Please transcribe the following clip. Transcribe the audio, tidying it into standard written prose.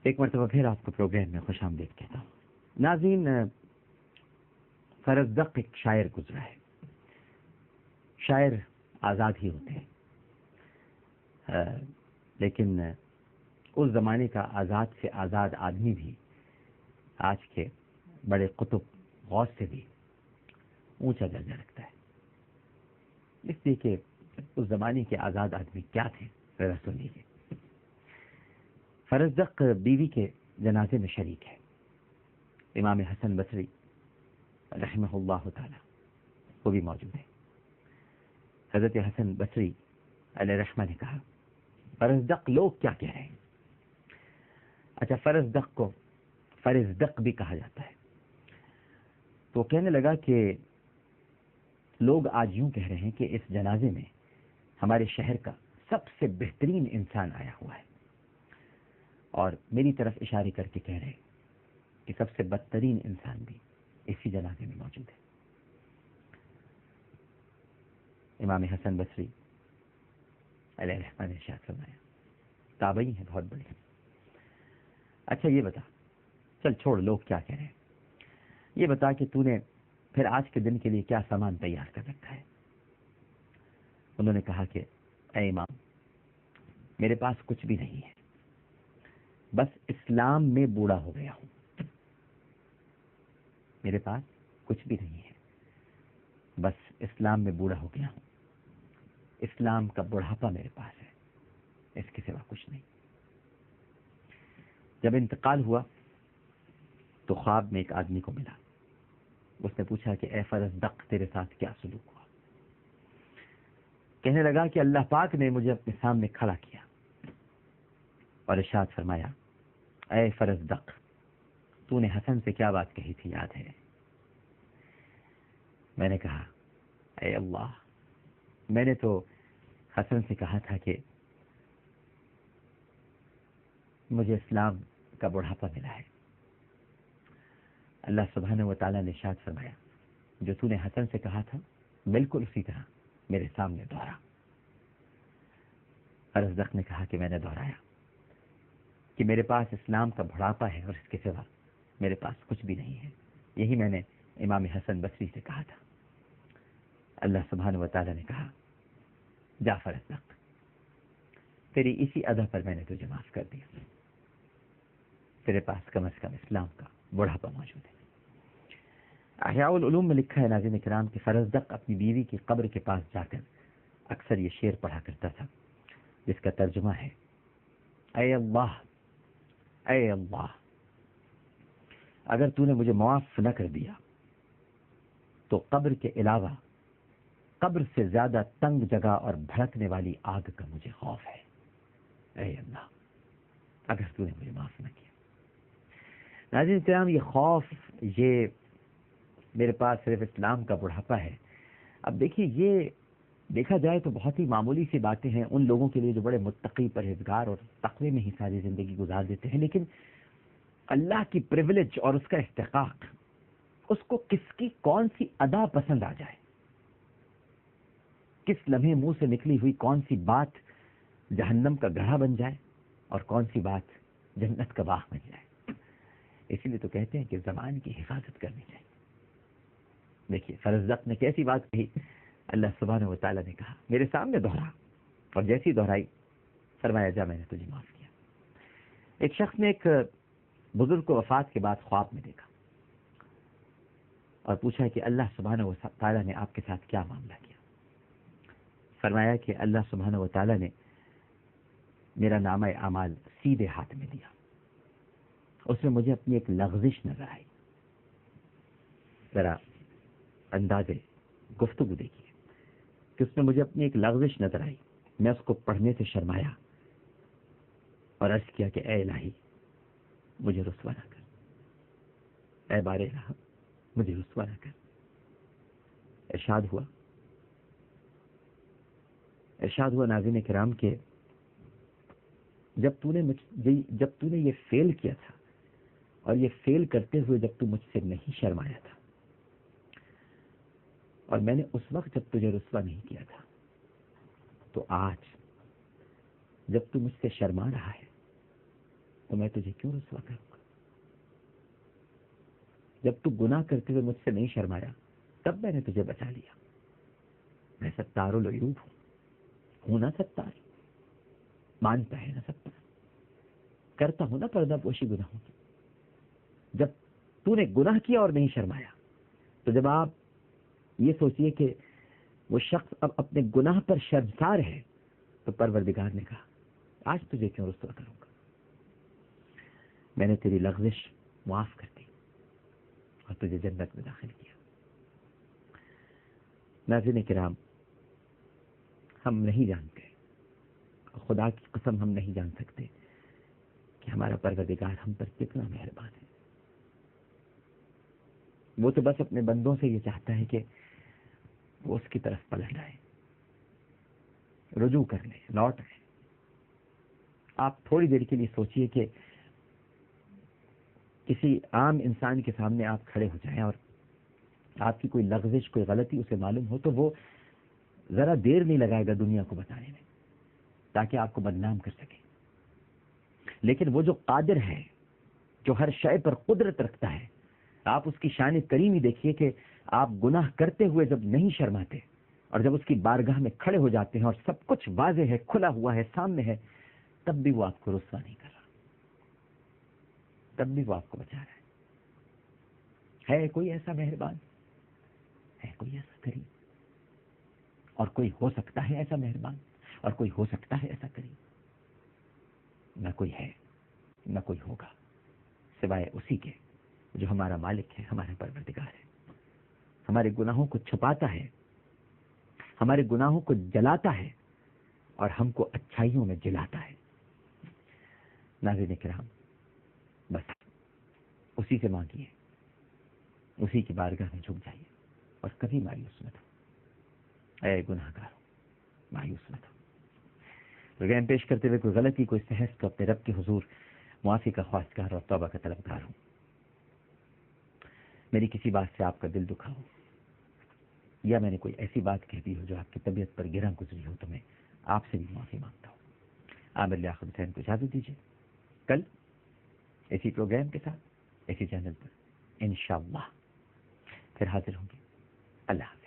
ایک مرتبہ پھر آپ کو پروگرام میں خوش آمدید کہتا ہوں. ناظرین، فرزدق ایک شاعر گزرا ہے. شاعر آزاد ہی ہوتے ہیں، لیکن اس زمانے کا آزاد سے آزاد آدمی بھی آج کے بڑے قطب غوث سے بھی اونچا درجہ رکھتا ہے. اس لیے کہ اس زمانے کے آزاد آدمی کیا تھے ذرا سن لیجیے. فرزدق بیوی کے جنازے میں شریک ہے. امام حسن بصری رحمہ اللہ تعالی وہ بھی موجود ہے. حضرت حسن بصری علیہ رحمہ نے کہا فرزدق لوگ کیا کہہ رہے ہیں. اچھا، فرزدق کو فرزدق بھی کہا جاتا ہے. تو کہنے لگا کہ لوگ آج یوں کہہ رہے ہیں کہ اس جنازے میں ہمارے شہر کا سب سے بہترین انسان آیا ہوا ہے، اور میری طرف اشارے کر کے کہہ رہے ہیں کہ سب سے بدترین انسان بھی اسی جنازے میں موجود ہے. امام حسن بصری علیہ رحمہ نے ارشاد فرمایا، تابعی ہیں بہت بڑے. اچھا یہ بتا، چل چھوڑ لوگ کیا کہہ رہے ہیں، یہ بتا کہ تو نے پھر آج کے دن کے لیے کیا سامان تیار کر رکھا ہے. انہوں نے کہا کہ اے امام، میرے پاس کچھ بھی نہیں ہے، بس اسلام میں بوڑھا ہو گیا ہوں. میرے پاس کچھ بھی نہیں ہے، بس اسلام میں بوڑھا ہو گیا ہوں. اسلام کا بڑھاپا میرے پاس ہے، اس کے سوا کچھ نہیں. جب انتقال ہوا تو خواب میں ایک آدمی کو ملا. اس نے پوچھا کہ اے فرزدق تیرے ساتھ کیا سلوک ہوا. کہنے لگا کہ اللہ پاک نے مجھے اپنے سامنے کھڑا کیا اور ارشاد فرمایا، اے فرزدق تو نے حسن سے کیا بات کہی تھی یاد ہے؟ میں نے کہا اے اللہ، میں نے تو حسن سے کہا تھا کہ مجھے اسلام کا بڑھاپا ملا ہے. اللہ سبحانہ و تعالیٰ نے ارشاد فرمایا، جو تو نے حسن سے کہا تھا بالکل اسی طرح میرے سامنے دہرا. فرزدق نے کہا کہ میں نے دہرایا کہ میرے پاس اسلام کا بڑھاپا ہے اور اس کے سوا میرے پاس کچھ بھی نہیں ہے. یہی میں نے امام حسن بصری سے کہا تھا. اللہ سبحانہ و تعالیٰ نے کہا، جا فرزدق، تیری اسی ادا پر میں نے تجھے معاف کر دیا. تیرے پاس کم از کم اسلام کا بڑھاپا موجود ہے. احیاء العلوم میں لکھا ہے ناظرین کرام کہ فرزدق اپنی بیوی کی قبر کے پاس جا کر اکثر یہ شعر پڑھا کرتا تھا، جس کا ترجمہ ہے، اے اللہ، اے اللہ، اگر تو نے مجھے معاف نہ کر دیا تو قبر کے علاوہ قبر سے زیادہ تنگ جگہ اور بھڑکنے والی آگ کا مجھے خوف ہے. اے اللہ، اگر تو نے مجھے معاف نہ کیا. ناظرین کرام، یہ خوف، یہ میرے پاس صرف اسلام کا بڑھاپا ہے. اب دیکھیے، یہ دیکھا جائے تو بہت ہی معمولی سی باتیں ہیں ان لوگوں کے لیے جو بڑے متقی پرہیزگار اور تقوی میں ہی ساری زندگی گزار دیتے ہیں، لیکن اللہ کی پریویلیج اور اس کا استحقاق، اس کو کس کی کون سی ادا پسند آ جائے، کس لمحے منہ سے نکلی ہوئی کون سی بات جہنم کا گڑھا بن جائے اور کون سی بات جنت کا باغ بن جائے. اسی لیے تو کہتے ہیں کہ زبان کی حفاظت کرنی چاہیے. دیکھیے فرزدق نے کیسی بات کہی. اللہ سبحانہ و تعالیٰ نے کہا میرے سامنے دہرا، اور جیسی دہرائی فرمایا، جا میں نے تجھے معاف کیا. ایک شخص نے ایک بزرگ کو وفات کے بعد خواب میں دیکھا اور پوچھا کہ اللہ سبحانہ و تعالیٰ نے آپ کے ساتھ کیا معاملہ کیا. فرمایا کہ اللہ سبحانہ و تعالیٰ نے میرا نامہ اعمال سیدھے ہاتھ میں دیا. اس میں مجھے اپنی ایک لغزش نظر آئی. ذرا انداز گفتگو دیکھیے کہ اس میں مجھے اپنی ایک لغزش نظر آئی. میں اس کو پڑھنے سے شرمایا اور عرض کیا کہ اے الہی، مجھے رسوا نہ کر. اے بار الہ، مجھے رسوا نہ کر. ارشاد ہوا ناظرین کرام کہ جب تو نے یہ فیل کیا تھا اور یہ فیل کرتے ہوئے جب تو مجھ سے نہیں شرمایا تھا، اور میں نے اس وقت جب تجھے رسوا نہیں کیا تھا، تو آج جب تو مجھ سے شرما رہا ہے تو میں تجھے کیوں رسوا کروں گا؟ جب تو گناہ کرتے ہوئے مجھ سے نہیں شرمایا تب میں نے تجھے بچا لیا. میں ستار العیوب ہوں نا ستار، مانتا ہے نا ستار، کرتا ہوں نا پردہ پوشی گناہوں کی. جب تو نے گناہ کیا اور نہیں شرمایا، تو جب آپ یہ سوچئے کہ وہ شخص اب اپنے گناہ پر شرمسار ہے، تو پروردگار نے کہا آج تجھے کیوں رسوا کروں گا؟ میں نے تیری لغزش معاف کر دی اور تجھے جنت میں داخل کیا. ناظرین کرام، ہم نہیں جانتے، خدا کی قسم ہم نہیں جان سکتے کہ ہمارا پروردگار ہم پر کتنا مہربان ہے. وہ تو بس اپنے بندوں سے یہ چاہتا ہے کہ وہ اس کی طرف پلٹ آئے، رجوع کر لیں، لوٹ آئے. آپ تھوڑی دیر کے لیے سوچئے کہ کسی عام انسان کے سامنے آپ کھڑے ہو جائیں اور آپ کی کوئی لغزش، کوئی غلطی اسے معلوم ہو، تو وہ ذرا دیر نہیں لگائے گا دنیا کو بتانے میں تاکہ آپ کو بدنام کر سکے. لیکن وہ جو قادر ہے، جو ہر شے پر قدرت رکھتا ہے، آپ اس کی شان کریمی دیکھیے کہ آپ گناہ کرتے ہوئے جب نہیں شرماتے اور جب اس کی بارگاہ میں کھڑے ہو جاتے ہیں اور سب کچھ واضح ہے، کھلا ہوا ہے، سامنے ہے، تب بھی وہ آپ کو رسوا نہیں کر رہا، تب بھی وہ آپ کو بچا رہا ہے. کوئی ایسا مہربان؟ ہے کوئی ایسا کریم؟ اور کوئی ہو سکتا ہے ایسا مہربان؟ اور کوئی ہو سکتا ہے ایسا کریم؟ نہ کوئی ہے، نہ کوئی ہوگا، سوائے اسی کے جو ہمارا مالک ہے، ہمارا پروردگار ہے. ہمارے گناہوں کو چھپاتا ہے، ہمارے گناہوں کو جلاتا ہے اور ہم کو اچھائیوں میں جلاتا ہے. ناظرین کرام، بس اسی سے مانگیے، اسی کی بارگاہ میں جھک جائیے اور کبھی مایوس مت ہو. اے گناہگار، مایوس مت ہو. پروگرام پیش کرتے ہوئے کوئی غلطی، کوئی سہس، تو اپنے رب کے حضور معافی کا خواستگار اور توبہ کا طلبگار ہوں. میری کسی بات سے آپ کا دل دکھا ہو یا میں نے کوئی ایسی بات کہہ دی ہو جو آپ کی طبیعت پر گراں گزری ہو، تو میں آپ سے بھی معافی مانگتا ہوں. عامر لیاقت حسین کو اجازت دیجیے. کل اسی پروگرام کے ساتھ، اسی چینل پر انشاءاللہ پھر حاضر ہوں گے. اللہ حافظ.